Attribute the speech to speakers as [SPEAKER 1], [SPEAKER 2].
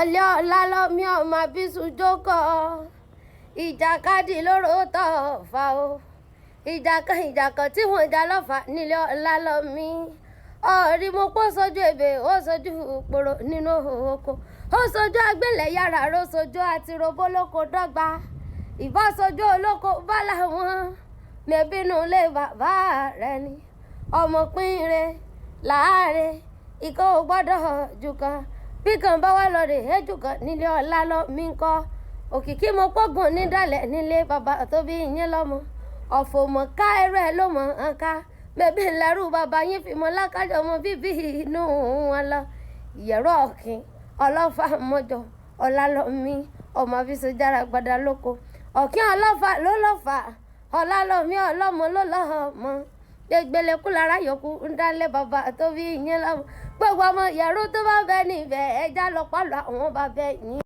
[SPEAKER 1] ọlẹ́ ọ̀la lọ́mí ọmọ bísú jókòó ìjàkadì lóró tọ̀ fà o ìjàkan tí wọ́n jà lọ́fà nílé ọ̀la lọ́mí ọ̀rí mo pọ́ sójú ebè ó sojú pòrò nínú oko ó sojú agbélẹ̀ yàrá ró sojú àti robó lóko dọ́gba ìbá sojú olóko bá làwọn mẹ́bínú lé bàbá rẹ̀ ni ọmọpín rẹ̀ láàárẹ̀ ikọ̀ ò gbọ́dọ̀ jù kan bí kan bá wà lọ́rẹ̀ ẹ̀jù kan nílé ọ̀la lọ́mí ńkọ́ òkìkí mo pọ́gùn nídàlẹ̀ nílé bàbá tó bí yín lọ́mọ ọ̀fọ̀ mọ̀ ká ẹrú ẹ̀ ló mọ̀ ọ́n ká bẹ́ẹ̀ lẹ́rú bàbá yín fi mọ́ lákàjọ ọmọ bíbí inú wọn lọ ìyẹ̀rọ ọ̀kìn ọlọ́fà mọ́jọ ọ̀làlọ́mí ọmọ àfisọ̀jára gbadà lóko ọ̀kìn ọlọ́fà ló lọ́fà ọ̀làlọ́mí ọlọ́mọ ló lọ́mọ gbẹgbẹlẹkú lára yòókù ń dálé bàbá tó bí yín lọ́mọ gbogbo ọmọ ìyẹ̀rú tó bá bẹ níbẹ̀ ẹja lọ pálọ̀ àwọn bàbá yín.